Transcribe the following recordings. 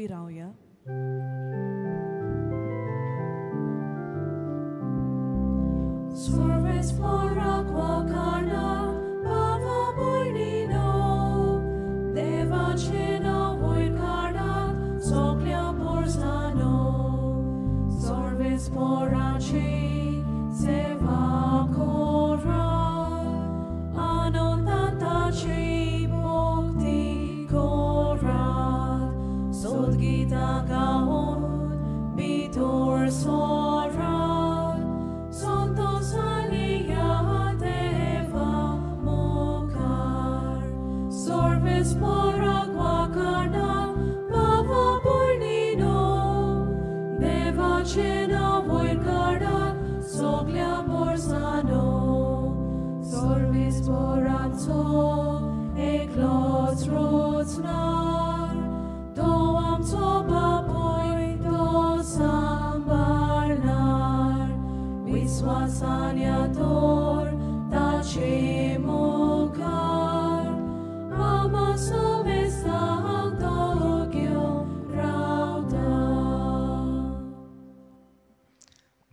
उभी राहूया. Sorves porak wakarna, bava boinino, deva chena voikarna, soklya porzano. Sorves porachi, seva kora, anondatachi bhakti korat, sodgita gaon, bitor sorat, santos aliyah deva mokar. Sorves porak wakarna, bava boinino, deva chena voikarna, soklya porzano. Sorvis poratso, eklots rotsnar, doam toba poi do sambarnar, viswasanyator tache mokar, amaso vestang togyo rauta.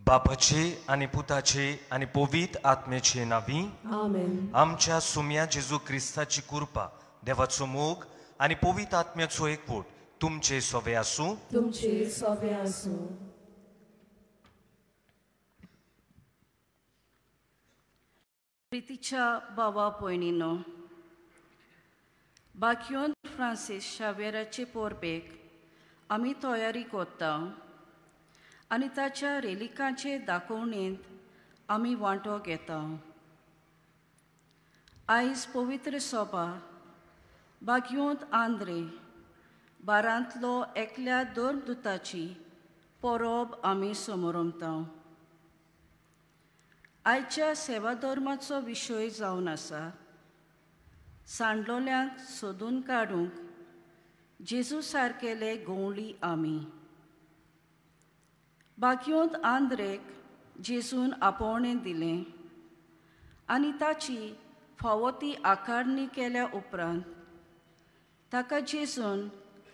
बापाचे आणि पुताचे आणि पवित्र आत्म्याचे नावी Amen. आमच्या सुम्या जेजू ख्रिस्ताची कृपा देवाचो मोग आणि पवित्र आत्म्याचो एकवट तुमचे सोबे आसूं. तुमचे सोबे आसूं. प्रितीच्या बाबा पयणीनो, बाकियोन फ्रांसीस शावेराचे पोरबेक आमी तयारी करता आनी ताच्या रेलिकांचे दाखोवणेंत आमी वांटो घेता. आयज पवित्र सभा बाकियोंत आंद्रे बारांतलो एकल्या दोरदुताची परब आमी समोरमता. आयच्या सेवा धर्माचो विशय जावन आसा सांडलोल्यांक सोदून काडूंक जेजू सारकेले गोवळी आमी. बाकियोंत आंद्रेक जेजून आपोवणें दिलें आनी ताची फावो ती आकारणी केल्या उपरांत ताका जेजून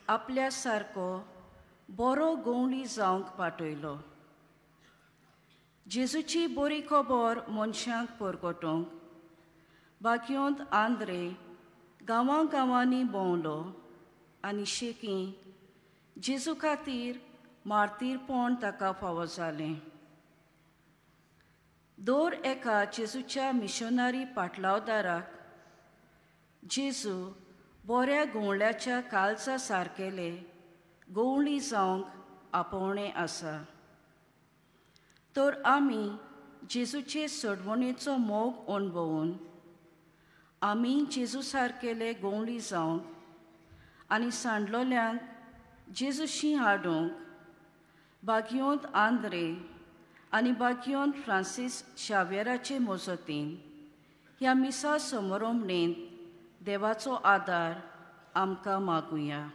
आपल्या सारको बरो गोवळी जावंक पाठयलो. जेजूची बरी खबर मनशांक परगटोवंक बाकियोंत आंद्रे गांवांनी भोंवलो आनी शेकी जेजू खातीर मार्तीरपण ताका फावो जालें. दर एका जेजूच्या मिशनरी पाटलावदाराक जेजू बऱ्या गोवळ्याच्या काळजा सारकेले गोवळी जावंक आपोवणें आसा. तर आमी जेजूचे सडवणेचो मोग अणभवून आमी जेजू सारकेले गोवळी जावंक आनी सांडलोल्यांक जेजूशी हाडूंक बाकियोंत आंद्रे आनी बाकियोंत फ्रांसीस शावेराचे मजतीन ह्या मिसा समोरमणेंत देवाचो आदार आमकां मागुया.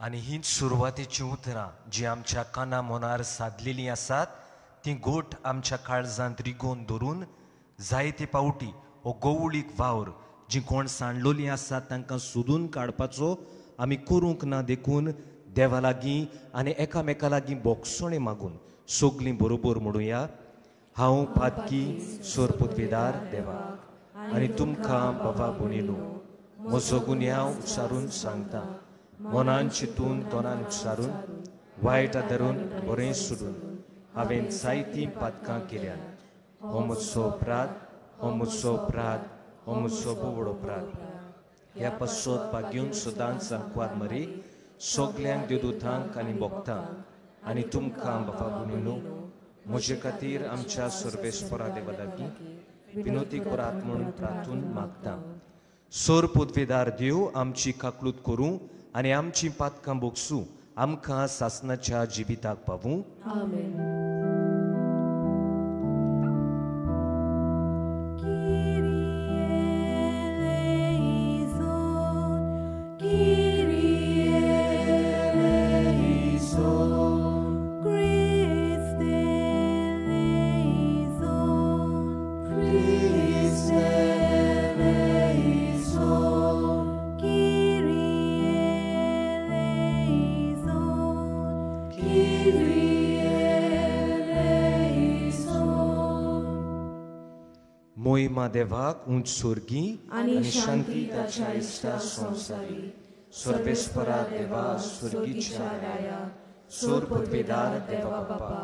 आणि हीच सुरवातीची उतरां जी आमच्या काना मनार साधलेलीं आसात ती गोठ आमच्या काळजांत रिगोवन धरून जायते पावटी हो गोवळीक वावर जी कोण सांडलोलीं आसात तांकां सोदून काडपाचो आमी करूंक ना देखून देवा लागीं आनी एकामेका लागीं बोगसोणें मागून सगलीं बरोबर म्हणुया. हांव पातकी सोरपुतवेदार देवा आनी तुमकां बाबा भुणिलो म्हजो गुन्यांव उच्चारून सांगता. मनान चिंतून तोंडान उच्चारून वायट धरून बरें सोडून हांवें जायतीं पातकां केल्यात. हो म्हजो अपराध, हो म्हजो अपराध, हो म्हजो बोवड अपराध. ह्या पसत भाग्यून सदांच सांकवार मरी सगल्यांक देवदूतांक आनी भक्तांक आनी तुमकां बाबा भुणिनो म्हजे खातीर आमच्या सर्वेस्परा देवा लागीं विनोदी करात म्हणून प्रार्थून मागता. सोर पुदवेदार देव आमची काकलूत करूं आनी आमची पातकां बोगसूं आमकां सासणाच्या जिविताक पावूं. आमेन. मोहिमा देवाक उंच सुर्गी आणि शांती ताच्या इष्टा संसारी. सर्वेस्परा देवा स्वर्गीच्या राया, सोर पदवीदार देवा बापा,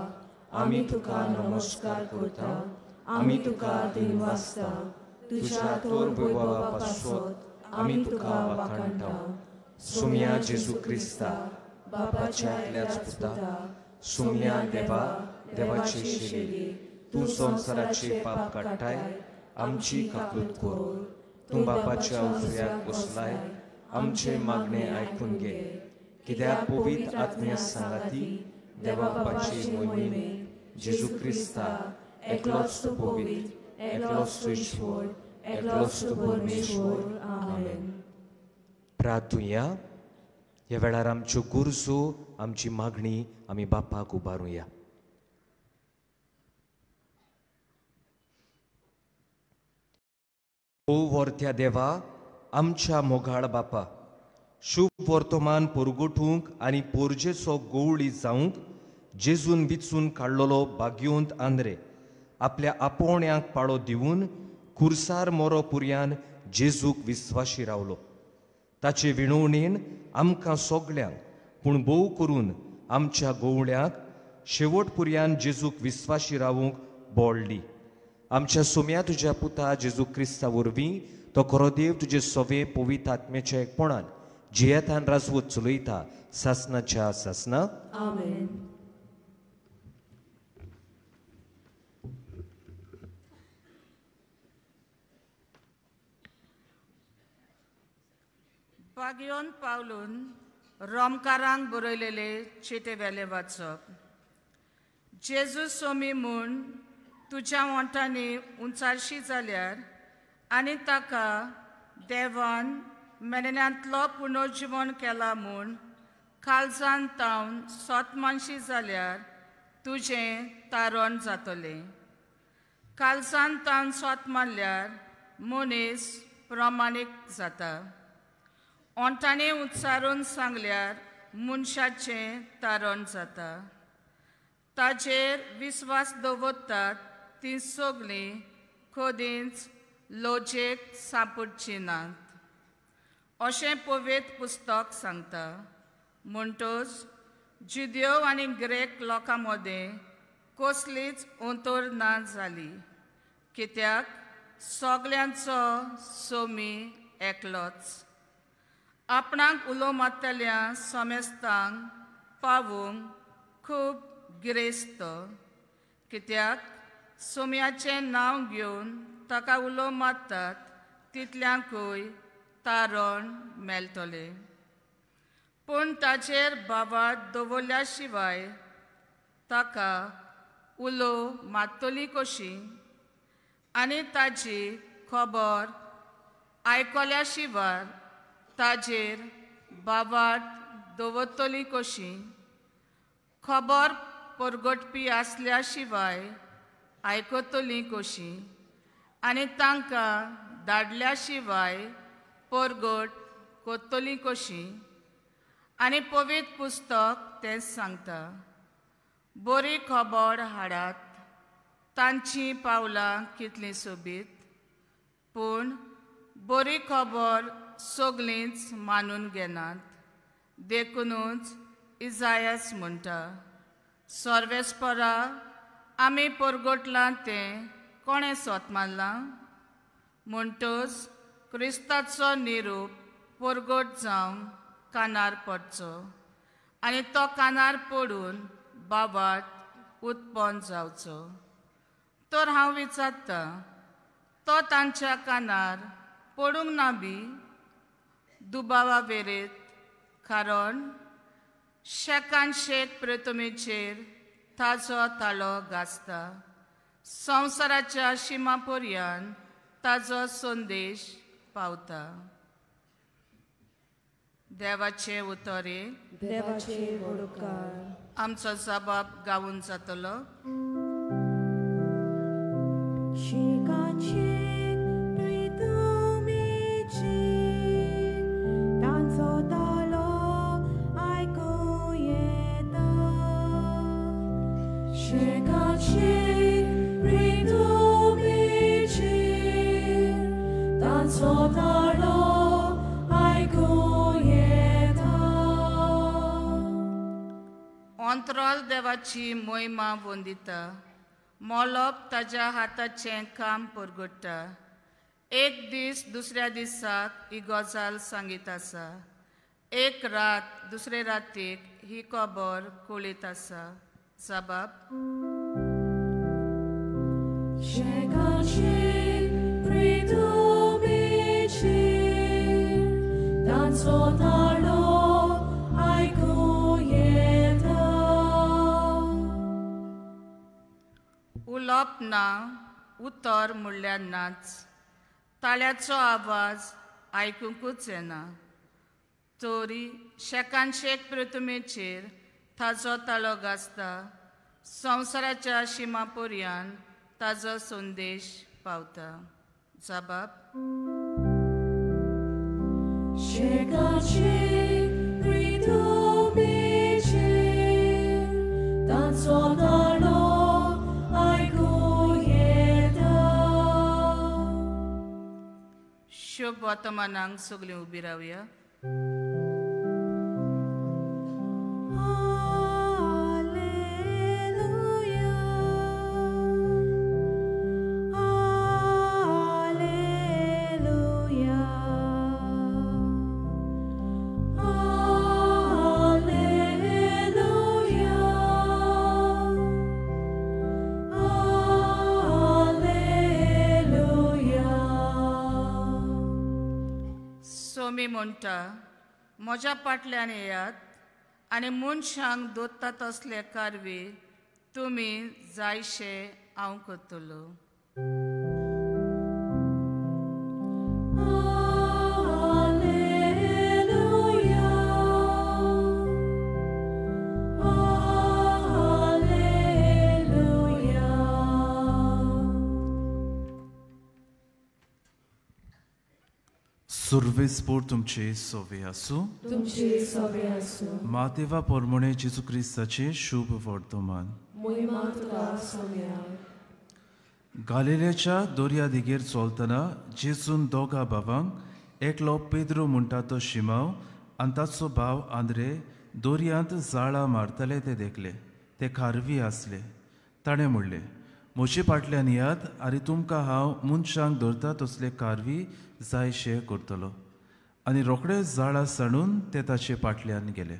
आमी तुका नमस्कार करता. आमी तुका दिनवासता. तुझ्या तोर वैभवा पासत आमी तुका वाखाणटा. सुम्या जेजू क्रिस्ता, बापाच्या एकल्याच पुता, सुम्या देवा, देवाचे शेली, तू संसाराचे पाप काडटाय, आमची काकूत कर. तू बापाच्या उजव्याक बसलाय, आमचे मागणे आयकून घे. कित्याक पवित्र आत्म्या सांगाती देवा बापाचे मोहिमे, जेजू क्रिस्ता, एकलोच तो पवित्र, एकलोच तो ईश्वर, एकलोच तो परमेश्वर. आमेन. प्रार्थुया. ह्या वेळार आमच्यो गुरजो, आमची मागणी आमी बापाक उबारुया. ओ वर्त्या देवा, आमच्या मोगाळ बापा, शुभ वर्तमान पोरगोठूंक आनी पोरजेचो गवळी जावंक जेजून विचून काडलोलो भाग्योंत आंद्रे आपल्या आपोवण्यांक पाळो दिवन खुर्सार मोरो पुर्यान जेजूक विस्वाशी रावलो. ताचे विणवणेन आमकां सगळ्यांक, पूण भोव करून आमच्या गोवळ्यांक शेवट पुर्यान जेजूक विस्वाशी रावूंक बोळ्ळी. आमच्या सोम्या तुज्या पुता जेजू क्रिस्ता वरवीं तो खरो देव तुजे सवे पवित्र आत्म्याच्या एकपणान जियेतान राजवत चलयता सासनाच्या सासना. आमेन. भाग्योन पावलून रोमकारांक बरयलेले चिटे वेले वाचप. जेजू सोमी म्हूण तुज्या वंटांनी उंचारशी जाल्यार आनी ताका देवान मेल्यांतलो पुनर्जीवन केला म्हूण काळजान तावन सोतमानशी जाल्यार तुजें तारण जातलें. काळजान तावन सोत मारल्यार मनीस प्रमाणीक जाता. ओंठांनी उच्चारून सांगल्यार मनशाचें तारण जाता. ताजेर विस्वास दवरतात ती सगळीं कधीच लोजेक सांपडची नात अशें पवित्र पुस्तक सांगता. म्हणटच जुदेव आनी ग्रेक लोकां मदें कसलीच अंतर ना जाली, कित्याक सगळ्यांचो सोमी एकलोच. आपणाक उलो मारतल्या समेस्तांक पावूंक खूब गिरेस्त, कित्याक सोम्याचें नांव घेवन ताका उलो मारतात तितल्यांकूय तारण मेळटलें. पूण ताचेर बाबार दवरल्या शिवाय ताका उलो मारतली कशी आनी ताची खबर आयकल्या शिवाय ताजेर बाबार दवरतली कशी. खबर परगटपी आसल्या शिवाय आयकतली कशी आनी तांकां धाडल्या शिवाय परगट करतली कशी. आनी पवित्र पुस्तक तें सांगता. बरी खबर हाडात. तांची पावलां कितलीं सोबीत, पूण बरी खबर सगळींच मानून घेनात. देखूनच इजायास म्हणटा, सर्वेस्परा आमी परगटलां तें कोणें सोत मारलां. म्हणटच क्रिस्ताचो निरूप परगट जावन कानार पडचो आनी तो कानार पडून बाबाट उत्पन्न जावचो. तर हांव विचारतां, तो तांच्या कानार पडूंक ना बी दुबावा वेरेत, कारण शेकान शेक प्रथमेचेर ताजो ताळो घासता. संवसाराच्या शिमा पर्यंत ताजो संदेश पावता. देवाचे उतरे. देवाचे वडकार. आमचो जबाब गावून जातलो. शिकाचे प्रितमेचे तांचो ताळो आयकूं येता. शिकाचे प्रितमेचे तांचो धाडो आयकूं येता. अंतराल देवाची मोहिमा वंदिता, मोलोप ताच्या हाताचें काम परगट्टा. एक दीस दुसऱ्या दिसाक ही गजाल सांगीत आसा. एक रात दुसरे रातीक ही खबर कळीत आसा. जबाब शेकाची प्रितुमेची तांचो धाडो आयकूं येता. उलोप ना, उतर म्हणल्यार नाच. ताळ्याचो आवाज आयकूंकूच येना. तोरी शेकांशेक प्रथमेचेर ताजो ताळो गाजता. संवसाराच्या शिमापर्यंत ताजो संदेश पावता. जबाब शेकाची प्रितुमेची तांचो धाडो आयकूं येता. शुभ वर्तमानांक सगळीं उबी रावया. सोमी म्हणटा, म्हज्या फाटल्यान येयात आनी मनशांक दोत्ता तसले कारवी तुमी जायशे हांव करतलो. सुरवेस्पोर तुमचे सोवे आसूं. तुमचे सोवे आसूं. मातेवा पोरमोणे जेजू क्रिस्ताचे शुभ वर्तमान. मोहिमा तुका सोम्या. गालिलेच्या दोर्या देगेर चलतना जेजून दोगा भावांक एकलो पेद्रो म्हणटा तो शिमाव आनी ताचो भाव आंद्रे दोर्यांत जाळां मारतले ते देखले. ते खारवी आसले. ताणें म्हणलें, म्हजे फाटल्यान यात आनी तुमकां हांव मनशांक धरता तसले कारवी जायशे करतलो. आनी रोखडे जाळां सांडून ते ताचे फाटल्यान गेले.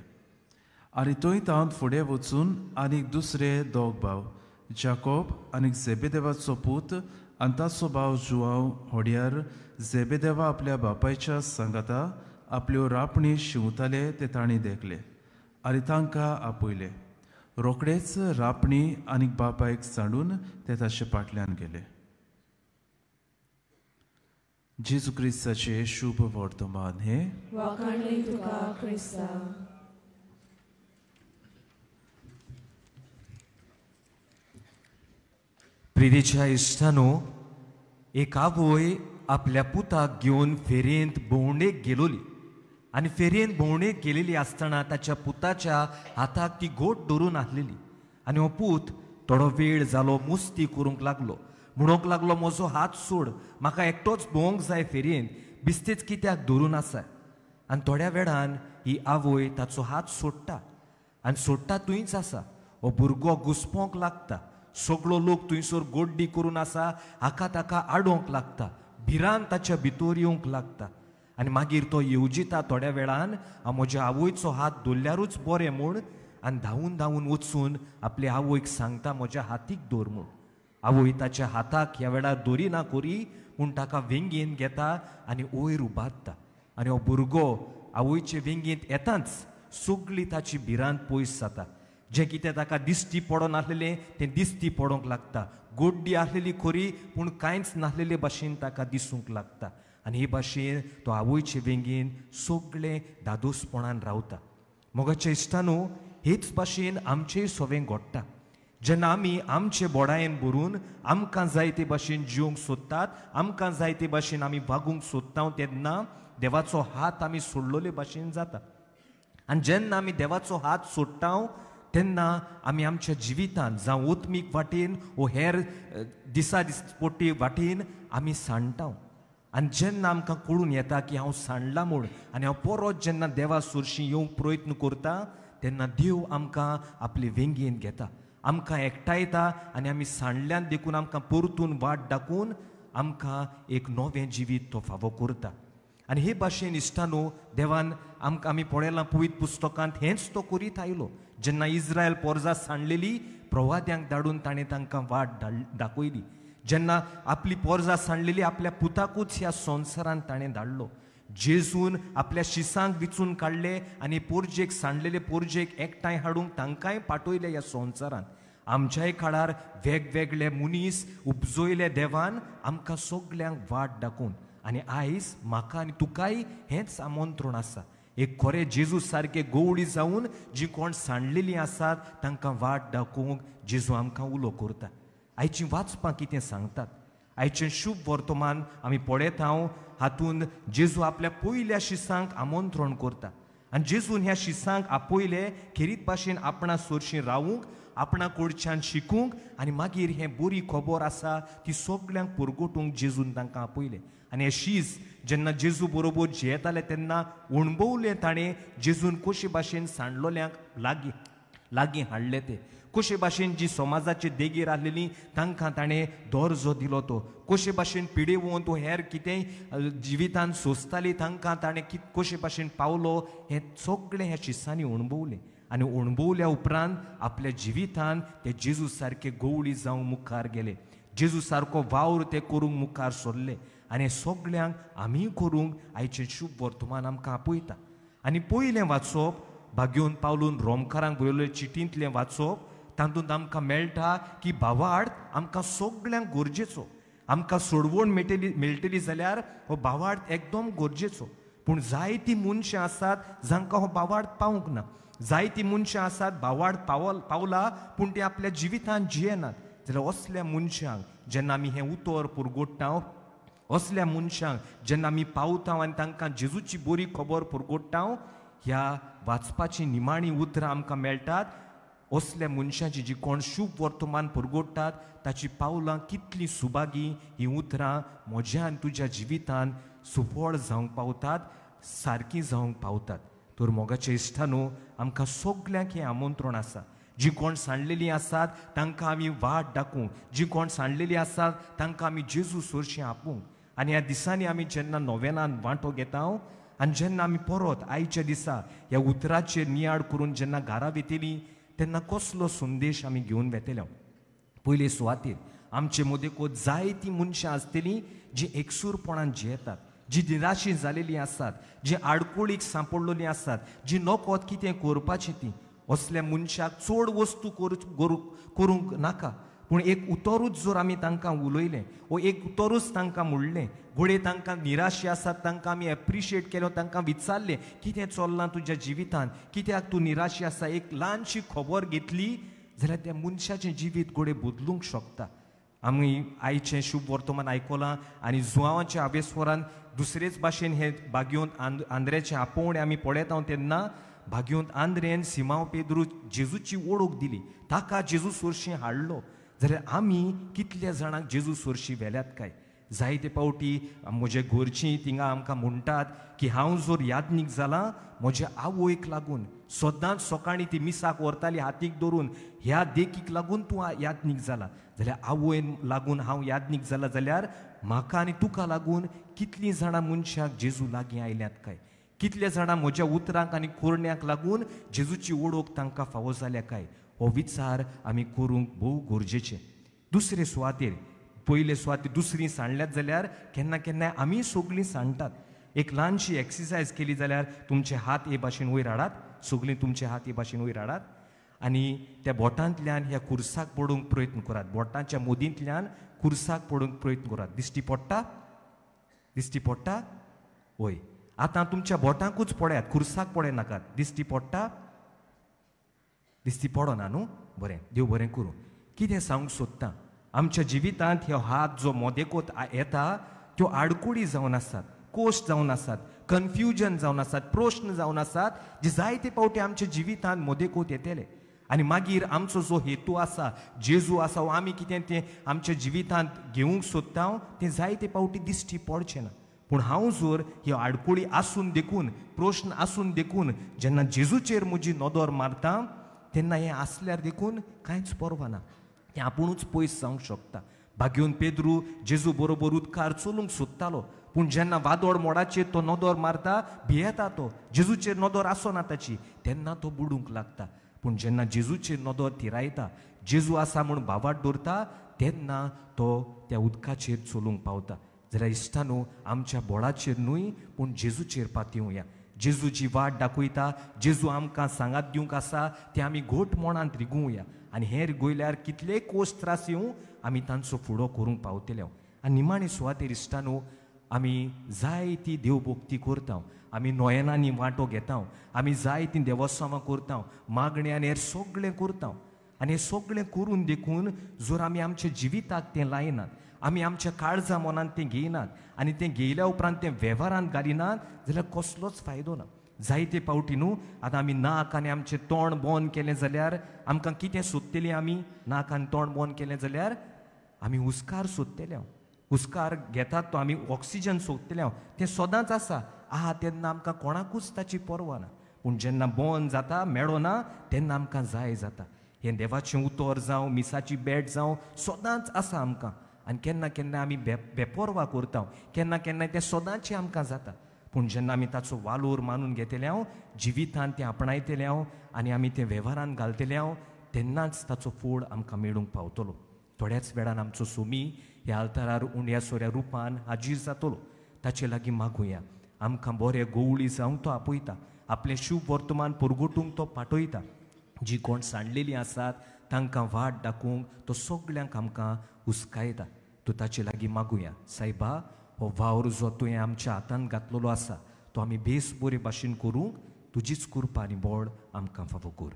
आनी थंय तावन फुडें वचून आनीक दुसरे दोग भाव जाकोब आनीक झेबेदेवाचो पूत आनी ताचो भाव जुआंव होड्यार झेबेदेवा आपल्या बापायच्या सांगाता आपल्यो रापणी शिंवताले ते तांणी देखले आनी तांकां आपयले. रोखडेच रापणी आनीक बापायक सांडून ते ताचे फाटल्यान गेले. जेजू क्रिस्ताचे शुभ वर्तमान हे. वाखाणली तुका क्रिस्ता. प्रितीच्या इश्टानो, एक आवय आपल्या पुताक घेवन फेरयेंत भोंवडेक गेलोली आनी फेरयेंत भोंवडेक गेलेली आसतना ताच्या पुताच्या हाताक ती गोट धरून आसलेली आनी हो पूत थोडो वेळ जालो मुस्ती करूंक लागलो. म्हणूंक लागलो, म्हजो हात सोड, म्हाका एकटोच भोवंक जाय फेरयेंत, बिस्तेच कित्याक धरून आसा. आनी थोड्या वेळान ही आवय ताचो हात सोडटा आनी सोडटा थंयच आसा. हो भुरगो घुस्पोंक लागता. सगळो लोक थंयसर गोड्डी करून आसा हाका ताका आडोवंक लागता. भिरांत ताच्या भितर येवंक लागता. आनी मागीर तो येवजिता थोड्या वेळान, हांव म्हज्या आवयचो हात धरल्यारूच बरें म्हूण, आनी धांवून धांवून वचून आपल्या आवयक सांगता म्हज्या हातीक धर म्हूण. आवय ताच्या हाताक ह्या वेळार धरी ना करी पूण ताका वेंगेन घेता आनी वयर उबारता. आनी हो भुरगो आवयचे वेंगेंत येताच सगळी ताची भिरांत पयस जाता. जें कितें ताका दिश्टी पडोन आसलेलें तें दिश्टी पडोंक लागता. गोड्डी आसलेली खरी पूण कांयच नासलेले भाशेन ताका दिसूंक लागता. आनी हे भाशेन तो आवयचे वेंगेन सगळें दादोसपणान रावता. मोगाच्या इश्टानो, हेच भाशेन आमचेय सवें घडटा. जेन्ना आमी आमचे बोडायेन भरून आमकां जाय ते भाशेन जिवंक सोदतात, आमकां जाय ते भाशेन आमी वागूंक सोदता, तेन्ना देवाचो हात आमी सोडलोले भाशेन जाता. आनी जेन्ना आमी देवाचो हात सोडटा तेन्ना आमी आमच्या जिवितांत जावं ओतमीक वाटेन वो हेर दिसा दिसपोटी वाटेन आमी सांडटा. आनी जेन्ना आमकां कळून येता की हांव सांडलां म्हूण आनी हांव परत जेन्ना देवा सुरशी येवंक प्रयत्न करता तेन्ना देव आमकां आपले वेंगयेन घेता, आमकां एकठांयता आनी आमी सांडल्यान देखून आमकां परतून वाट दाखोवन आमकां एक नवें जिवीत तो फावो करता. आनी हे भाशेन इश्टानो देवान आमकां आमी पळयलां पवित्र पुस्तकांत हेंच तो करीत आयलो. जेन्ना इस्रायल पोरजां सांडलेली प्रवाद्यांक धाडून ताणें तांकां वाट दाखयली. जेन्ना आपली पोरजां सांडलेली आपल्या पुताकूच ह्या संवसारांत ताणें धाडलो. जेजून आपल्या शिसांक विचून काडले आनी पोरजेक सांडलेले पोरजेक एकठांय हाडूंक तांकांय पाठयले ह्या संवसारांत. आमच्याय काळार वेगवेगळे मनीस उपजयले देवान आमकां सगल्यांक वाट दाखोवन. आनी आयज म्हाका आनी तुकाय हेंच आमंत्रण आसा, एक खरें जेजू सारके गवळी जावन जीं कोण सांडलेलीं आसात तांकां वाट दाखोवंक जेजू आमकां उलो करता. आयचीं वाचपां कितें सांगतात, आयचें शुभ वर्तमान आमी पळयता हातूंत जेजू आपल्या पयल्या शिसांक आमंत्रण करता. आनी जेजून ह्या शिसांक आपयले खेरीत भाशेन आपणा सोरशीं रावूंक, आपणा कडच्यान शिकूंक आनी मागीर हें बरी खबर आसा ती सगल्यांक पुरगोटूंक जेजून तांकां आपयलें. आनी हें शीस जेन्ना जेजू बरोबर जेयताले तेन्ना अणभवलें ताणें जेजून कशे भाशेन सांडलोल्यांक लागीं हाडले ते, कशे भाशेन जी समाजाची देगेर आसलेली तांकां ताणें दर्जो दिलो तो, कशे भाशेन पिडेवून तो हेर कितेंय जिवितांत सोंसताली तांकां ताणें कशे भाशेन पावलो हें सगळें ह्या शिसांनी अणभवलें. आनी अणभवल्या उपरांत आपल्या जिवितांत ते जेजू सारके गवळी जावं मुखार गेले, जेजू सारको वावर ते करूंक मुखार सरले. आनी सगल्यांक आमी करूंक आयचें शुभ वर्तमान आमकां आपयता. आनी पयलें वाचप भाग्योन पावलून रोमकारांक बरयल्ले चिटींतलें वाचप, तातूंत आमकां मेळटा की भावार्थ आमकां सगल्यांक गरजेचो. आमकां सोडवण मेळटली जाल्यार हो भावार्थ एकदम गरजेचो. पूण जायतीं मनशां आसात जांकां हो भावार्थ पावूंक ना. जायतीं मनशां आसात भावार्थ पावला पूण ते आपल्या जिवितांत जियेनात. जाल्यार असल्या मनशांक जेन्ना आमी हें उतर पुरगोडटा, असल्या मनशांक जेन्ना आमी पावता आनी तांकां जेजूची बरी खबर पुरगोडटा, ह्या वाचपाची निमाणी उतरां आमकां मेळटात. असल्या मनशांची जी कोण शुभ वर्तमान पुरगोडटात ताची पावलां कितलीं सुभागी हीं उतरां म्हज्या आनी तुज्या जिवितांत सुफळ जावंक पावतात, सारकीं जावंक पावतात. तर मोगाचे इश्टानो आमकां सगल्यांक हें आमंत्रण आसा. जीं कोण सांडलेलीं आसात तांकां आमी वाट दाखोवंक, जीं कोण सांडलेलीं आसात तांकां आमी जेजू सोरशीं आपोवंक. आनी ह्या दिसांनी आमी जेन्ना नोवेनान वांटो घेता आनी जेन्ना आमी परत आयच्या दिसा ह्या उतराचेर नियाळ करून जेन्ना घरा वेतेलीं तेन्ना कसलो संदेश आमी घेवन वेतेले. पयले सुवातेर आमचे मदें जायतीं मनशां आसतलीं जीं एकसूरपणान जियेतात, जीं निराशी जालेलीं आसात, जीं आडकुळीक सांपडलेलीं आसात, जीं नकळत कितें करपाचें तीं. असल्या मनशाक चड वस्तू करूंक नाका, पूण एक उतरूच जर आमी तांकां उलयलें वो एक उतरूच तांकां म्हणलें, घोडे तांकां निराशी आसात तांकां आमी एप्रिशिएट केलो, तांकां विचारलें कितें चल्लां तुज्या जिवितांत, कित्याक तूं निराशी आसा, एक ल्हानशी खबर घेतली जाल्यार त्या मनशाचें जिवीत घोडे बदलूंक शकता. आमी आयचें शुभ वर्तमान आयकलां आनी जुवांवाच्या आवेस्वरान दुसरेच भाशेन हे भाग्योंत आंद्रेचें आपोवणें आमी पळयता तेन्ना भाग्योंत आंद्रेन सिमांव पेद्रू जेजूची वळख दिली, ताका जेजू सोरशीं हाडलो. जाल्यार आमी कितल्या जाणांक जेजू सोरशीं व्हेल्यात काय? जायते पावटी म्हजे घरचीं थिंगा आमकां म्हणटात की हांव जर यादनीक जालां म्हज्या आवयक लागून, सदांच सकाळीं ती मिसाक व्हरताली हातीक धरून, ह्या देखीक लागून तूं यादनीक जाला. जाल्यार आवयन लागून हांव यादनीक जाला जाल्यार म्हाका आनी तुका लागून कितलीं जाणां मनशाक जेजू लागीं आयल्यात काय? कितले जाणां म्हज्या उतरांक आनी कोरण्यांक लागून जेजूची वळख तांकां फावो जाल्या काय? हो विचार आमी करूंक भोव गरजेचें. दुसरे सुवातेर पयले सुवातेर दुसरीं सांडल्यात जाल्यार केन्ना केन्नाय आमी सगळीं सांडटात. एक ल्हानशी एक्सरसायज केली जाल्यार तुमचे हात हे भाशेन वयर हाडात, सगळीं तुमचे हात हे भाशेन वयर हाडात आनी त्या बोटांतल्यान ह्या कुर्साक पडूंक प्रयत्न करात. बोटांच्या मदींतल्यान कुर्साक पडूंक प्रयत्न करात. दिश्टी पडटा? दिश्टी पडटा? वय. आतां तुमच्या बोटांकूच पळयात, कुर्साक पळय नाकात. दिश्टी पडटा? दिश्टी पडना न्हू? बरें, देव बरें करूं. कितें सांगूंक सोदतां, आमच्या जिवितांत हो हात जो मोदेकोत येता त्यो आडकुळी जावन आसात, कोश्ट जावन आसात, कन्फ्युजन जावन आसात, प्रश्न जावन आसात जे जायते पावटी आमच्या जिवितांत मोदेकोत येतले. आनी मागीर आमचो जो हेतू आसा, जेजू आसा, आमी कितें तें आमच्या जिवितांत घेवंक सोदता तें जायते पावटी दिश्टी पडचें ना. पूण हांव जर ह्यो आडकुळी आसून देखून प्रश्न आसून देखून जेन्ना जेजूचेर म्हजी नदर मारता तेन्ना हें आसल्यार देखून कांयच परवा ना, हें आपुणूच पयस जावंक शकता. भाग्यून पेद्रू जेजू बरोबर उदकार चलूंक सोदतालो, पूण जेन्ना वादळ मोडाचेर तो नदर मारता भियेता तो, जेजूचेर नदर आसना ताची, तेन्ना तो बुडूंक लागता. पूण जेन्ना जेजूचेर नदर थिरायता, जेजू आसा म्हूण भावाट दवरता, तेन्ना तो त्या उदकाचेर चलूंक पावता. जाल्यार इश्टानू आमच्या बोळाचेर न्हूय पूण जेजूचेर पातयेवया. जेजू जी वाट दाखयता, जेजू आमकां सांगात दिवंक आसा ते आमी घोट मनांत रिगुवया. आनी हें रिगयल्यार कितलेय कोस त्रास येवं आमी तांचो फुडो करूंक पावतले. आनी निमाणी सुवातेर इश्टानू आमी जाय ती देवभक्ती करता, आमी नोयनांनी वांटो घेता, आमी जाय ती देवस्थानां करता, मागणी आनी हेर सगळें करता. आनी हें सगळें करून देखून जर आमी आमच्या जिविताक तें लायनात, आमी आमच्या काळजा मनांत तें घेयनात आनी तें घेयल्या उपरांत तें वेव्हारांत घालिनात जाल्यार कसलोच फायदो ना. जायते फावटी न्हू आतां आमी नाक आनी आमचें तोंड बंद केलें जाल्यार आमकां कितें सोदतलीं, आमी नाक आनी तोंड बंद केलें जाल्यार आमी हुस्कार सोदतले. हुस्कार घेतात तो आमी ऑक्सिजन सोदतले, तें सदांच आसा, आहा तेन्ना आमकां कोणाकूच ताची पर्वा ना. पूण जेन्ना बंद जाता, मेळना, तेन्ना आमकां जाय जाता. हें देवाचें उतर जावं, मिसाची बॅट जावं, सदांच आसा आमकां. आनी केन्ना केन्ना आमी बेपर्वा करता, केन्ना केन्ना तें सदांचें आमकां जाता. पूण जेन्ना आमी ताचो वालोर मानून घेतले जिवितांत तें आपणायतले आनी आमी तें वेव्हारांत घालतले तेन्नाच ताचो फळ आमकां मेळूंक पावतलो. थोड्याच वेळान आमचो सोमी ह्या आल्तारार उंड्या सोऱ्या रुपान हाजीर जातलो. ताचे लागीं मागुया, आमकां बरे गवळी जावंक तो आपयता, आपलें शुभ वर्तमान परगटूंक तो पाठयता. जी कोण सांडलेलीं आसात तांकां वाट दाखोवंक तो सगळ्यांक आमकां हुस्कायता. तूं ताचे लागीं मागुया, सायबा हो वावर जो तुवें आमच्या हातांत घातलेलो आसा तो आमी बेस बरे भाशेन करूंक तुजीच कृपा आनी बळ आमकां फावो कर.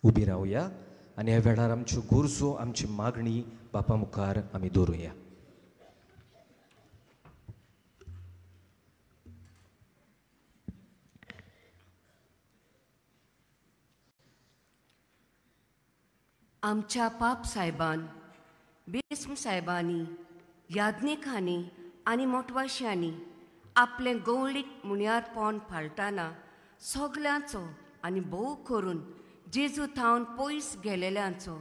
उबी रावया आनी ह्या वेळार आमच्यो गरजो, आमची मागणी बापा मुखार आमी दवरुया. आमच्या पाप साहेबान, बेस्म साहेबांनी, याज्ञिकांनी आनी मोटवाश्यांनी आपलें गवळीक मुण्यारपण फाळटाना सगल्यांचो आनी भोव करून जेजू थावन पयस गेलेल्यांचो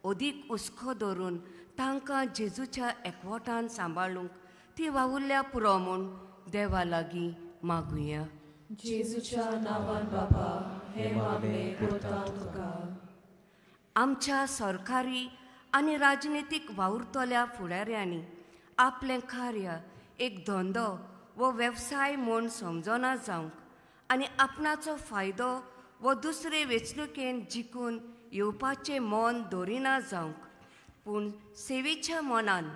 अदीक हुस्को दवरून तांकां जेजूच्या एकवटान सांबाळूंक ती वावुरल्या पुरो म्हूण देवा लागीं मागुया. जेजूच्या नांवान बाबा हे मागणे करता तुका. आमच्या सरकारी आनी राजनितीक वावुरतल्या फुडाऱ्यांनी आपलें कार्य एक धंदो वो वेवसाय म्हूण समजना जावंक आनी आपणाचो फायदो वो दुसरे वेंचणुकेन जिखून येवपाचें मन दवरिना जावंक, पूण सेवेच्या मनान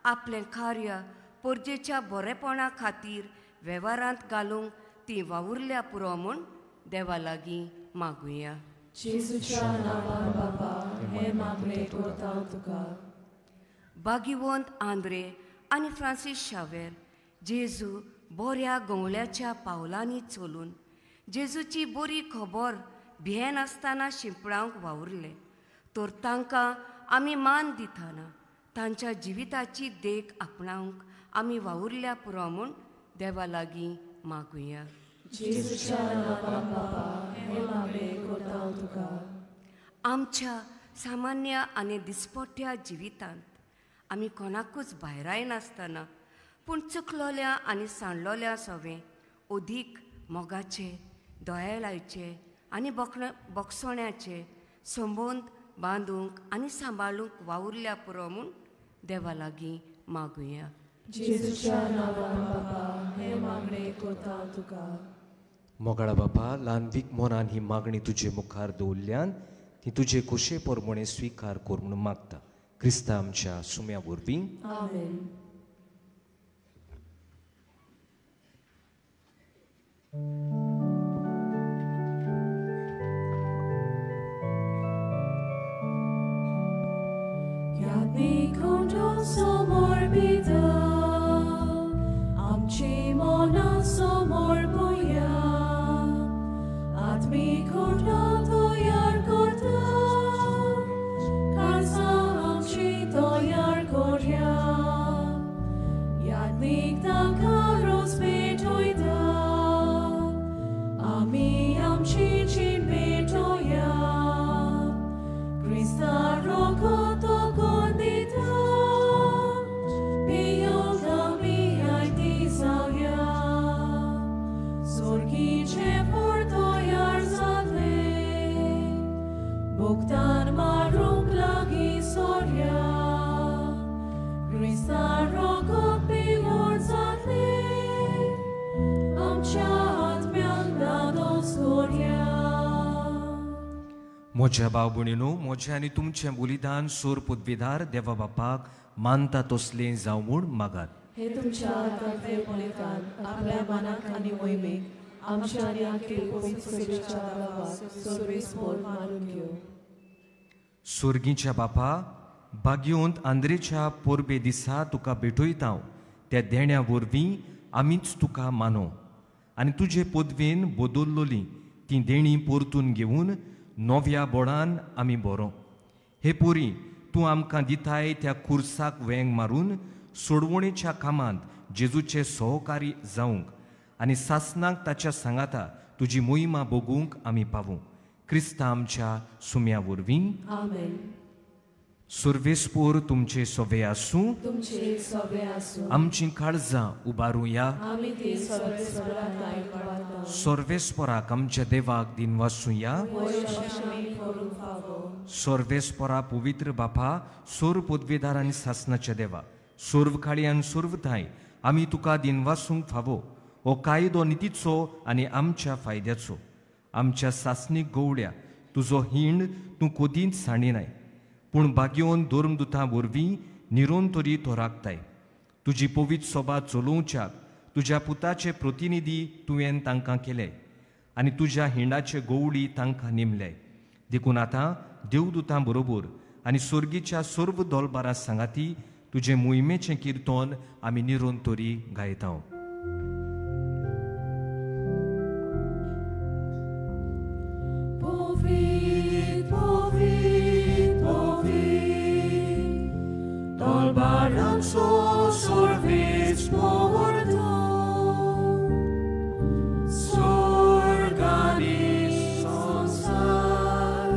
आपलें कार्य परजेच्या बरेपणा खातीर वेव्हारांत घालूंक ती वावुरल्या पुरो म्हूण देवा लागीं मागुया. जेजूच्या नांवान बाबा हे मागणे करता तुका. भागिवंत आंद्रे आनी फ्रांसीस शावेर जेजू बऱ्या गवळ्याच्या पावलांनी चलून जेजूची बरी खबर भियेन आसतना शिंपणावंक वावुरले, तर तांकां आमी मान दितना तांच्या जिविताची देख आपणावंक आमी वावुरल्या पुरो म्हूण देवा लागीं मागुया. जेजूच्या नांवान बाबा हे मागणे करता तुका. आमच्या सामान्य आनी दिसपट्ट्या जिवितांत आमी कोणाकूच भायराय नासतना पूण चुकलोल्या आनी सांडलोल्या सवें अदीक मोगाचे, दयाळायचे आनी बोगसोण्याचे संबंद बांदूंक आनी सांबाळूंक वावुरल्या पुरो म्हूण देवा लागीं मागुया. जेजूच्या नांवान बाबा हे मागणे करता तुका. मोगाळा बाबा, ल्हानवीक मोनान ही मागणी तुजे मुखार दवरल्यान ती तुजे कुशे पोरमणे स्विकार कर म्हणून मागता. क्रिस्ता आमच्या सुम्या वरवीं आमेन. Yagnikondo somor bida, amchi mona somor boya, म्हज्या भाव भयणीनो, म्हजें आनी तुमचें बलिदान सोर पदवीदार देवा बापाक मानता तसलें जावं म्हूण मागात. हे तुमच्या हातांतले बलिदान आपल्या मनाक आनी मोहिमेक आमच्या आनी आमच्या पवित्र सेवेच्या गावाक सर्वेस्पर मानून घेव. स्वर्गीच्या बापा, भाग्यवंत आंद्रेच्या पोरबे दिसा तुका भेटयता त्या देण्या वरवीं आमीच तुका मानो आनी तुजे पदवेन बदल्लोली ती देणी परतून घेवन नव्या बोडान आमी बरो. हे पोरी, तूं आमकां दिताय त्या खुर्साक वेंग मारून सोडवणेच्या कामांत जेजूचे सहकारी जावंक आनी सासनाक ताच्या सांगाता तुजी मोहिमा भोगूंक आमी पावूं. क्रिस्ता आमच्या सुम्या वरवीं. आमेन. सर्वेस्पोर तुमचे सोवे आसूं. तुमचे सवे आसूं. आमची काळजां उबारुया. आमी ते सर्वेस्पराक आयकवाता. सर्वेस्पोराक आमच्या देवाक दिन वाचुया. वयशामी करूंक फावो. सर्वेस्पोरा पवित्र बापा, सोर पदवीदार आनी सासनाच्या देवा, सोर्वकाळी आनी सोर्वताय आमी तुका दिन वाचूंक फावो. हो कायदो नितीचो आनी आमच्या फायद्याचो. आमच्या सासनीक गवड्या तुजो हिंड तूं कोदींच सांडिनाय, पूण भाग्यवन धर्मदुतां वरवीं निरोंतरी तो राखताय. तुजी पवित्र सभा चलोवच्याक तुज्या पुताचे प्रतिनिधी तुवें तांकां केले आनी तुज्या हिंडाचे गवळी तांकां नेमल्याय. देखून आतां देवदुतां बरोबर आनी सर्गीच्या सर्व दोलबारा सांगाती तुजे मोहिमेचें किर्तन आमी निरोंतरी गायता. Dolbaranzo sorvis morto, sorganis sonsar,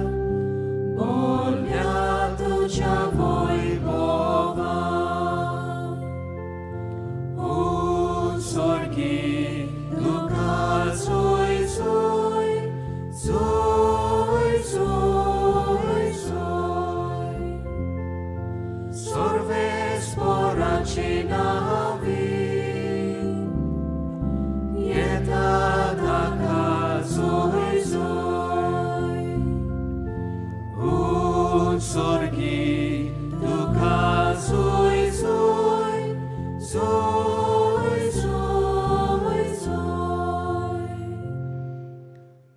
bolviato cia voi bova, sorgi duca soi soi, soi soi soi, sorves poracinavi, ieta daca soi soi, sorgi duca soi soi, soi soi soi.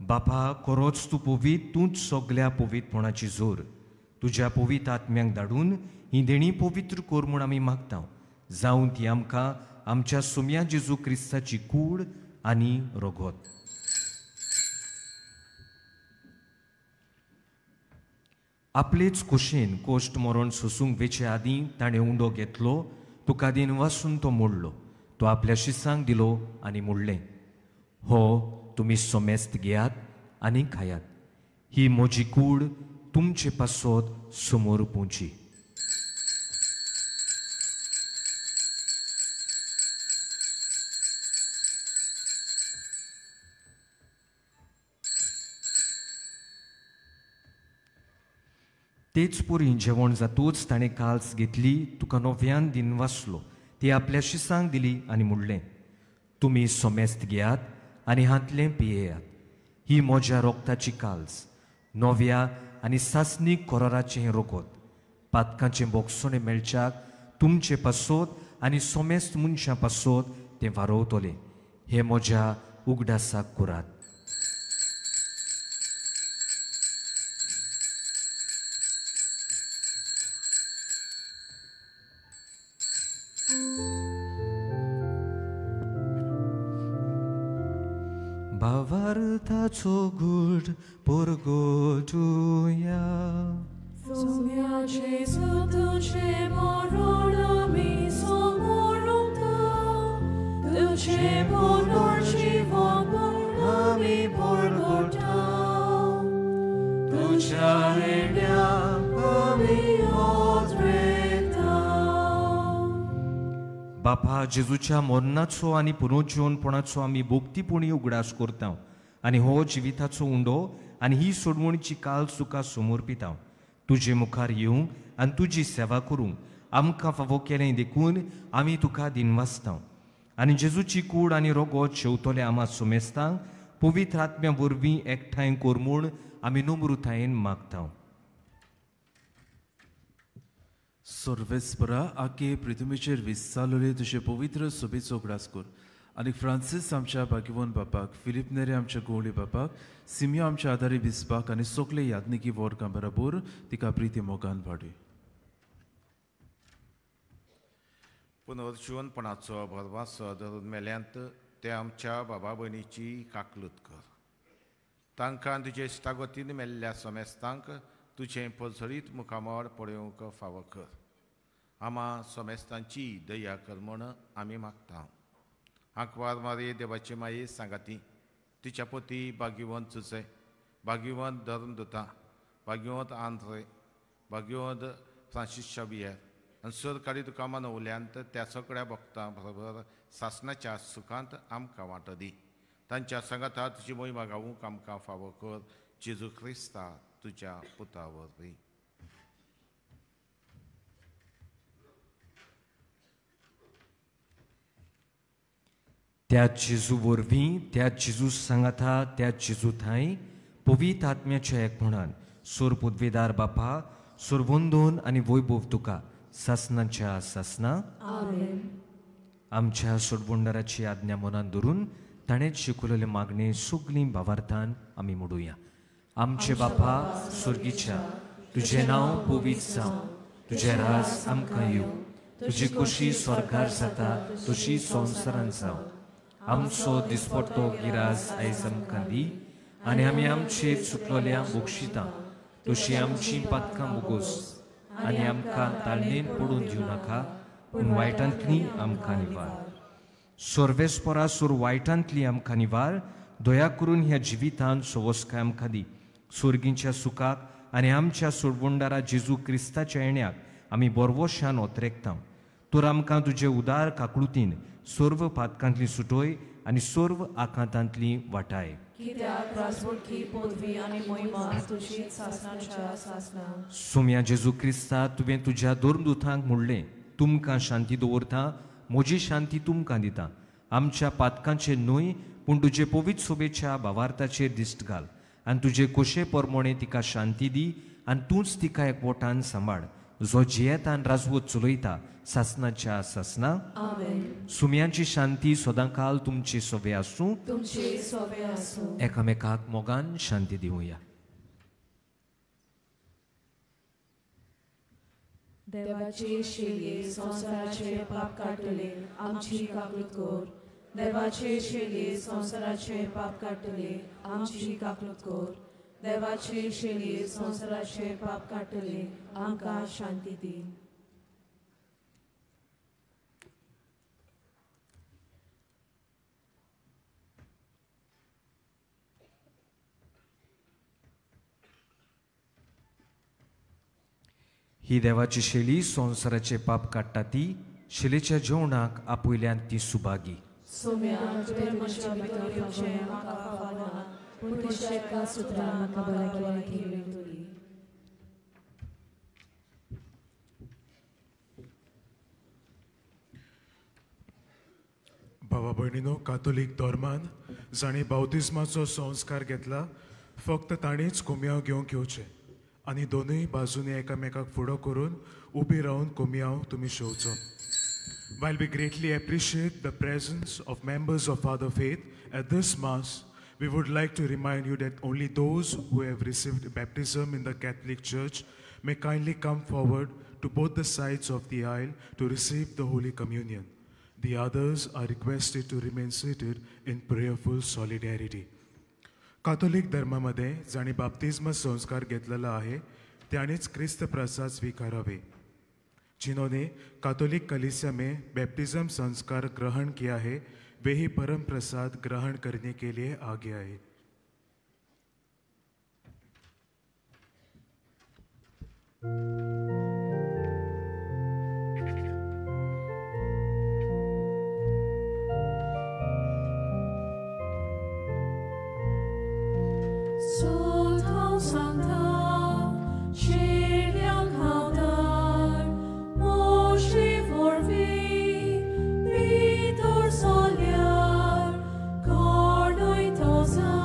बापा, खरोच तूं पवित, तूंच सगल्या पवित्रपणाची जोर. तुज्या पवित्र आत्म्यांक धाडून ही देणी पवित्र कोर म्हूण आमी मागता. जावं ती आमकां आमच्या सुम्या जेजू क्रिस्ताची कूड आनी रोगोत. आपलेच कुशेन कोश्ट मरण सोसूंक वेचे आदीं ताणें उंडो घेतलो, तुका दिन वाचून तो मोडलो. तो आपल्या शिसांक दिलो आनी मोडलें. हो तुमी सोमेस्त घेयात आनी खायात. ही म्हजी कूड तुमचे पासत समोर पोंची. तेच पुरी जेवण जातूच ताणें काल्स घेतली, तुका नव्यान दिन वाचलो. ती आपल्या शिसांक दिली आनी म्हणलें, तुमी सोमेस्त घेयात आनी हातलें पियेयात. ही म्हज्या रोगताची काल्स, नव्या आनी सासनीक कोराराचें रोगोत. पातकांचें बोगसोणें मेळच्याक तुमचे पासत आनी सोमेस्त मनशां पासत तें वारोवतलें. हे म्हज्या उगडासाक करात. भावार्थाचो घुट परगोटुया. Sumia Jesu tuce moronami somorunta, tuce monorci vomorami borgota, tuce ernia ami odrekta. बापा, जेजूच्या मरणाचो आनी पुनरुज्जीवनपणाचो आमी भोक्तीपणी उगडास करता आनी हो जिविताचो उंडो आनी ही सोडवणीची काल तुका समर्पिता. तुजे मुखार येवंक आनी तुजी सेवा करूंक आमकां फावो केलें देखून आमी तुका दिन वाचता. आनी जेजूची कूड आनी रोगोत शेवतले आमा सोमेस्तांक पवित्र आत्म्या वरवीं एकठांय कोर म्हूण आमी नम्रतायेन मागता. सर्वेस्परा आखे पृथ्वीचेर विस्तारलोले तुजे पवित्र सोबेचो ग्रास कर आनी फ्रांसीस आमच्या भाग्यवान बापाक, फिलिप नेरे आमच्या गोवळी बापाक, सिमियो आमच्या आदारी बिस्पाक आनी सगळे यादनिकी वर्गां बरोबर तिका प्रिती मोगान वाडय. पुनर्जीवनपणाचो भरवंसो धरून मेल्यांत ते आमच्या बाबा भयणीची काकलूत कर. तांकां तुजे इश्टागतीन मेल्ल्या सोमेस्तांक तुजें पलसरीत मुखामोड पळोवंक फावो कर. आमा सोमेस्तांची दया कर म्हूण आमी मागता. आंकवार मारी देवाची माये सांगाती, तिच्या पोती भाग्यवंत चुचे, भाग्यवंत धर्म दोता, भाग्यवंत आंध्रे, भाग्यवंत फ्रांसीस शावियर आनी सरकारी तुका मनवल्यांत त्या सगळ्या भक्तां बरोबर सासणाच्या सुखांत आमकां वांटो दी. तांच्या संगता तुजी मोहिमा गावूंक आमकां फावो कर. जेजू क्रिस्ता तुज्या पुता वरवीं. त्या जेजू वरवीं, त्या जेजू सांगाता, त्या जेजू थंय पवित्र आत्म्याच्या एकमणान सोर पदवेदार बापा, सोरवंदोन आनी वैभव तुका सासनाच्या सासना आमच्या सोडवंडाराची आज्ञा मनान धरून ताणें शिकवलेले मागणे सगळीं भावार्थान आमी म्हणुया. आमचे बापा स्वर्गीच्या, तुझे नांव पवित्र जावं, तुझे राज आमकां येवं, तुजी खोशी स्वर्गार जाता तशी संवसारांत जावं. आमचो दिसपट्टो गिराज आयज आमकां दी आनी आमी आमचेर चुकलोल्या बक्षिता तशी आमची पातकां बोगोस आनी आमकां ताळणेन पडून दिवं नाका, पूण वायटांतली आमकां निवार. सर्वेस्परा सोर वायटांतली आमकां निवार. दया करून ह्या जिवितांत सवस्काय आमकां दी. स्वर्गीच्या सुखाक आनी आमच्या सोडवंडारा जेजू क्रिस्ताच्या येण्याक आमी बरवशान ओतरेकता. तर आमकां तुजे उदार काकळुतीन सर्व पातकांतली सुटोय आनी सर्व आकांतांतली वाटाय. कित्याक राजवटी पदवी आनी मोहिमा तुजी सासणाच्या सासना. सोम्या जेजू क्रिस्ता, तुवें तुज्या दोरदूतांक म्हणलें, तुमकां शांती दवरता, म्हजी शांती तुमकां दिता. आमच्या पातकांचेर न्हय पूण तुजे पवित्र सोबेच्या भावार्थाचेर दिश्ट घाल आनी तुजे कोशे परमोणे तिका शांती दी आनी तूंच तिका एकवटान सांबाळ, जो जियेतान राजवत चलयता सासनाच्या सासना. सुम्यांची शांती सदांकाल तुमचे सोबे आसूं. एकामेकाक मोगान शांती दिवया. देवाचे शेळये संसाराचे पाप काटले आमची काकलूत कोर. देवाचे शेळये संसाराचे पाप काटले आमची काकलूत कोर. देवाचे शेळये संसाराचे पाप काटले आमकां शांती दी. ही देवाची शेळी संसाराचे पाप काडटा ती, शेळेच्या जेवणाक आपुयल्यान ती सुभागी. सोम्या तुवें म्हज्या भितर येवचें म्हाका फावो ना, पूण तुज्या एका सुत्रान म्हाका भलायकी मेळटली. भावा भयणीनो, कातोलीक धर्मान जाणी बावतिस्माचो संस्कार घेतला, फक्त ताणीच कोमयाव घेवंक येवचें आनी दोनूय बाजूनी एकामेकाक फुडो करून उबी रावन कोमयाव तुमी शेवचो. While we greatly appreciate the presence of members of Father Faith at this Mass, we would like to remind you that only those who have received baptism in the Catholic Church may kindly come forward to both the sides of the aisle to receive the Holy Communion. The others are requested to remain seated in prayerful solidarity. कातोलिक धर्मामध्ये जाणी बाप्तिस्म संस्कार घेतलेला आहे त्यानेच ख्रिस्त प्रसाद स्वीकारावे. जिन्होंने कातोलिक कलीसिया में बैप्टिज्म संस्कार ग्रहण किया है वे ही परम प्रसाद ग्रहण करने के लिए आगे आए. Solyar, kornoi tozan.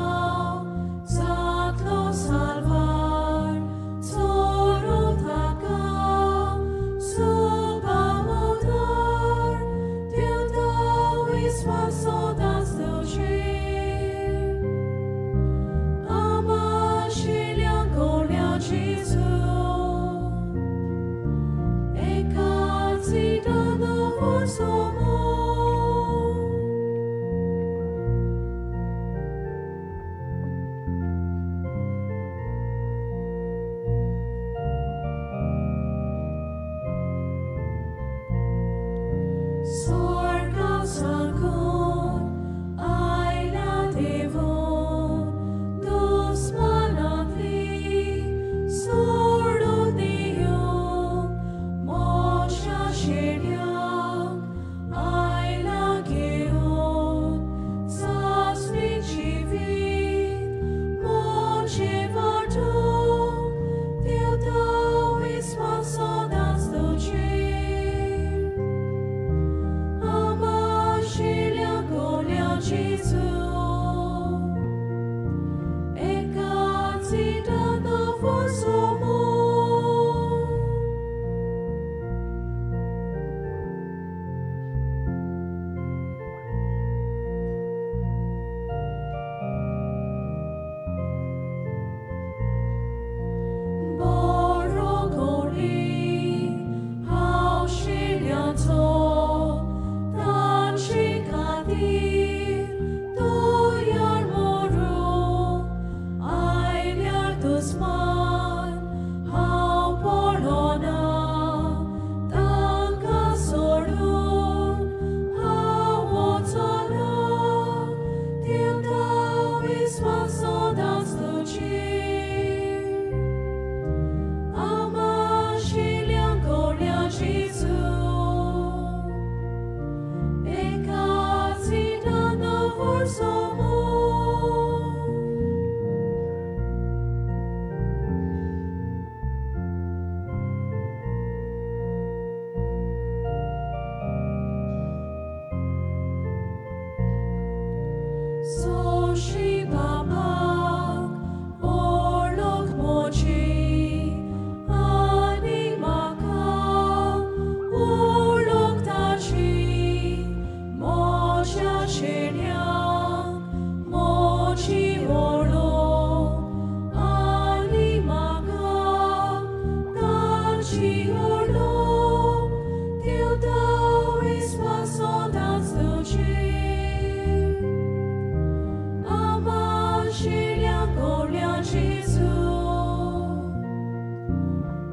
Gesù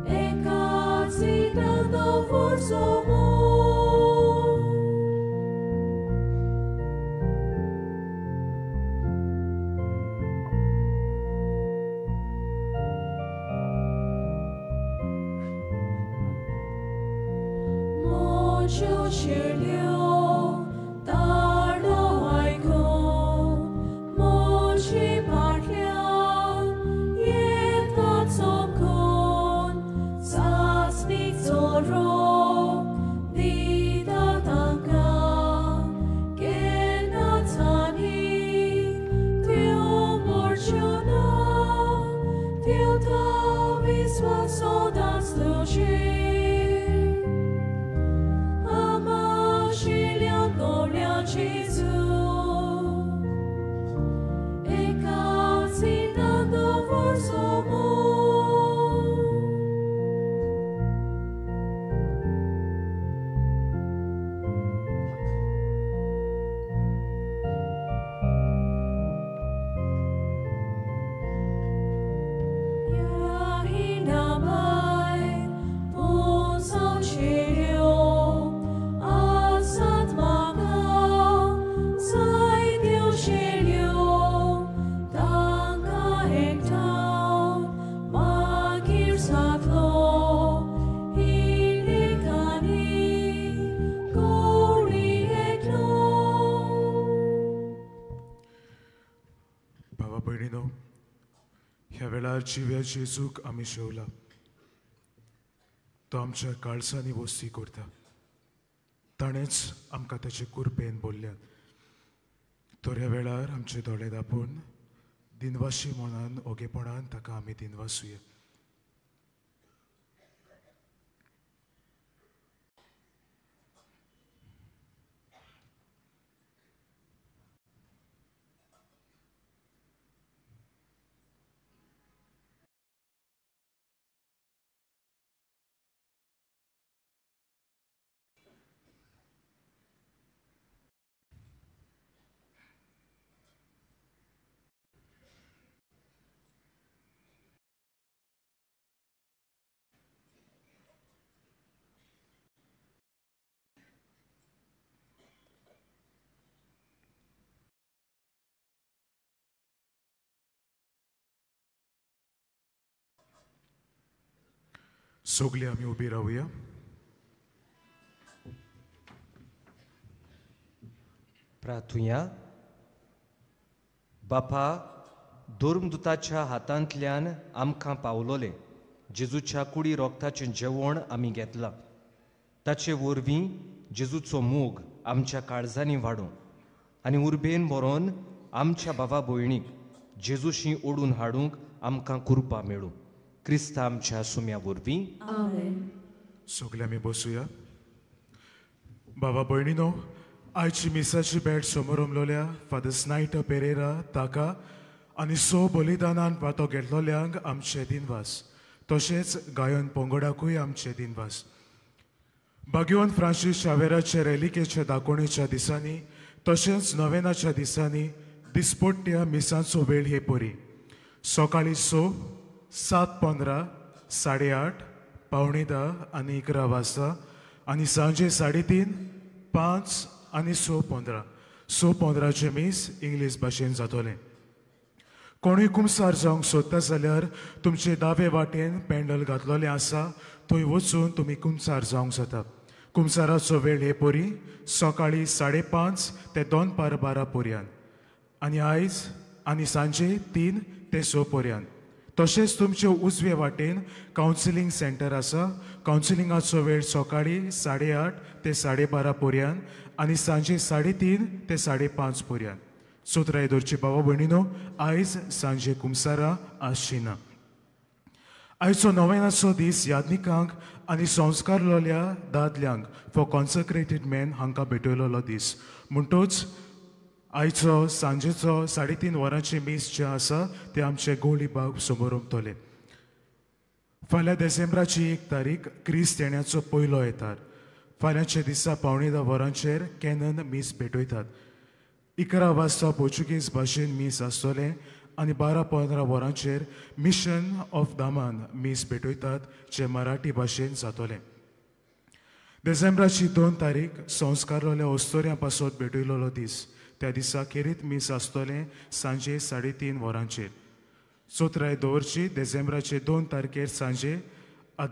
e cazzi dando forzo就血流，大罗爱空，莫去把亮，也他从空，萨斯尼佐罗，你的当刚，给那残尼，丢莫就那，丢他 visvaso dan služi. Gesù e cazzi dando forzo जिव्या जेजूक आमी शेवला तो आमच्या काळसांनी वस्ती करता ताणेच आमकां ताचे कुरपेन बोल्ल्यात थोड्या वेळार आमचे दोळे धापून दिनवाशी मनान ओगेपणान ताका आमी दिनवासुया सगळीं आमी उबी रावया प्रार्थुया बापा दुर्मदुताच्या हातांतल्यान आमकां पावलोले जेजूच्या कुडी रोगताचें जेवण आमी घेतलां ताचे वरवीं जेजूचो मोग आमच्या काळजांनी वाडूं आनी उर्बेन बरोवन आमच्या भावा भयणीक जेजूशी ओडून हाडूंक आमकां कृपा मेळूं क्रिस्ता आमच्या सुम्या वरवीं आमेन. सगळे आमी बसुया बाबा भयणीनो आयची मिसाची बॅट समोर उमलोल्या फादर स्नायटर पेरेरा ताका आनी बलिदानान वांटो घेतलोल्यांक आमचे दिनवास तशेंच गायन पंगडाकूय आमचे दिनवास भाग्यवंत फ्रांसीस शावेराचे रेलिकेच्या दाखोवणेच्या दिसांनी तशेंच नोवेनाच्या दिसांनी दिसपट्ट्या मिसांचो वेळ हे परी सकाळी 7:15, 8:30, 9:45 आनी 11 वाजता आनी सांजे 3:30, 5 आनी 6:15 6:15चे मीस इंग्लीश भाशेन जातोलें कोणूय कुमसार जावंक सोदता जाल्यार तुमचे दावे वाटेन पॅन्डल घातलोलें आसा थंय वचून तुमी कुमसार जावंक जाता कुमसाराचो वेळ हे परी सकाळी 5:30 ते 2:12 पर्यंत आनी आयज आनी सांजे 3 ते 6 पर्यंत तशेंच तुमचे उजवे वाटेन कावन्सिलींग सेंटर आसा कावन्सिलिंगाचो वेळ सकाळी 8:30 ते 12:30 पर्यंत आनी सांजे 3:30 ते 5:30 पर्यंत सोत्रायदोरची बाबा भयणीनो आयज सांजे कुमसारा आसची ना आयचो नोवेनाचो दीस यादनिकांक आनी संस्कार लोल्या दादल्यांक फॉर कॉन्सक्रेटेड मॅन हांकां भेटयलोलो दीस म्हणटूच आयचो सांजेचो 3:30 वरांचे मीस जे आसा ते आमचे गोळी बाग समोर उमतले फाल्यां डिसेंबराची 1 तारीख क्रिस्त येण्याचो पयलो येतार फाल्यांच्या दिसा 9:15 वरांचेर कॅनन मीस भेटयतात 11 वाजता पोर्चुगीज भाशेन मीस आसतलें आनी 12-15 वरांचेर मिशन ऑफ दामान मीस भेटयतात जे मराठी भाशेन जातोले. डिसेंबराची 2 तारीख संस्कारलोल्या ओस्तोऱ्यां पासत भेटयलोलो दीस. त्या दिसा खेरीत मीस आसतलें सांजे 3:30 वरांचेर. चोत्राय दवरची डिसेंबराचे 2 तारखेर सांजे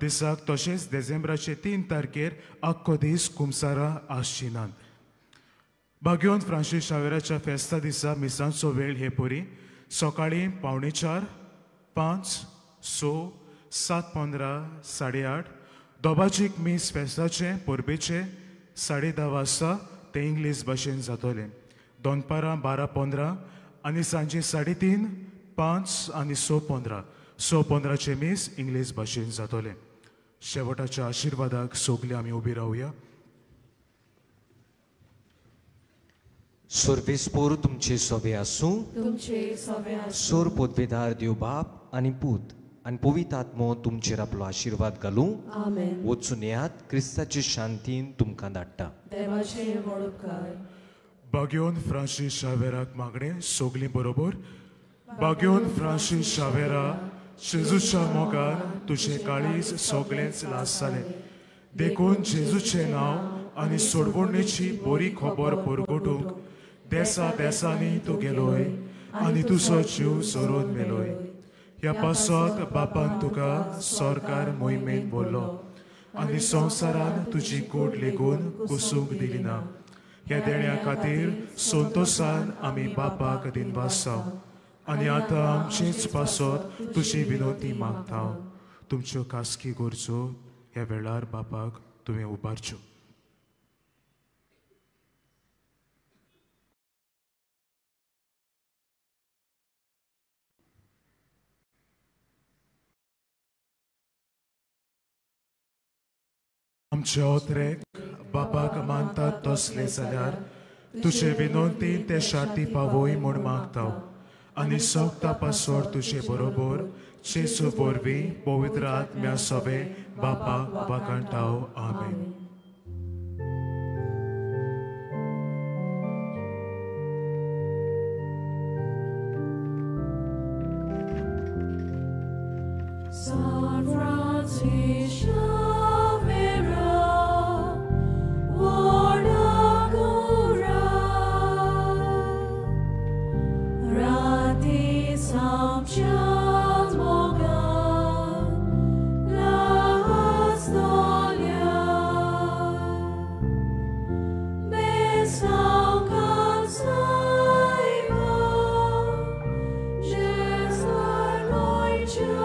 दिसाक तशेंच डिसेंबराचे 3 तारखेर आख्खो दीस कुमसारां आसची नात. बागयोन फ्रांसीस शावेराच्या फेस्ता दिसा मिसांचो वेळ हे परी सकाळीं 4:45, 5, 6, 7:15, 8:30. दोबाचीक मीस फेस्ताचे परबेचे 10:30 वाजता ते इंग्लीश भाशेन जातोले. दोनपारां 12:15 आनी सांजे 3:30, 5 आनी 6:15. 6:15चे मीस इंग्लीश भाशेन जातोले. शेवटाच्या आशिर्वादाक सोगले आमी उबी रावया. सोर्वेस्पोर तुमचे सोवे आसूं. तुमचे सवे सोर पोदवेदार देव बाप आनी पूत आनी पवित्र आत्मो तुमचेर आपलो आशिर्वाद घालूं. आमेन. वचून येयात. क्रिस्ताचे शांतीन तुमकां धाडटा. देवाचे व्हड उपकार. बागयोन फ्रांसीस शावेराक मागणे सोगली बरोबर. बागयोन फ्रांसीस शावेरा, जेजूच्या मोगार तुझे काळीज सोगलेंच लासतालें. देखून जेजूचे नांव आनी सोडवणेची बरी खबर परगटूंक देसा देसांनी तूं गेलोय आनी तुजो जीव सोडून मेलोय. ह्या पासत बापान तुका सरकार मोहिमेन बोल्लो आनी संवसारान तुजी कूड लेगून कुसूंक दिली ना. ह्या देण्या खातीर संतोशान आमी बापाक दिनवासाव आनी आतां आमचीच पासत तुजी विनंती मागता. तुमच्यो खासगी गरजो ह्या वेळार बापाक तुवें उबारच्यो. आमचे ओत्रेक बापाक मानतात तसले जाल्यार तुजे विनंतीन ते शाटी पावोय म्हूण मागता. आनी सोगता पासोर तुजे बरोबर जेजू वरवीं पवित्र आत्म्या सवे बापाक वाखाणटाव. आमेन. San Francis Xaviera, Wardagura, Rati Samchat Mogan, La Stolia, Besau Kansaiba, Jesar Goicha.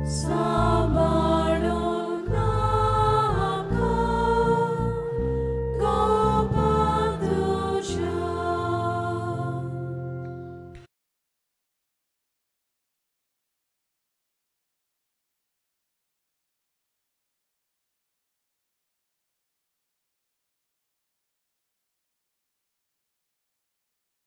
So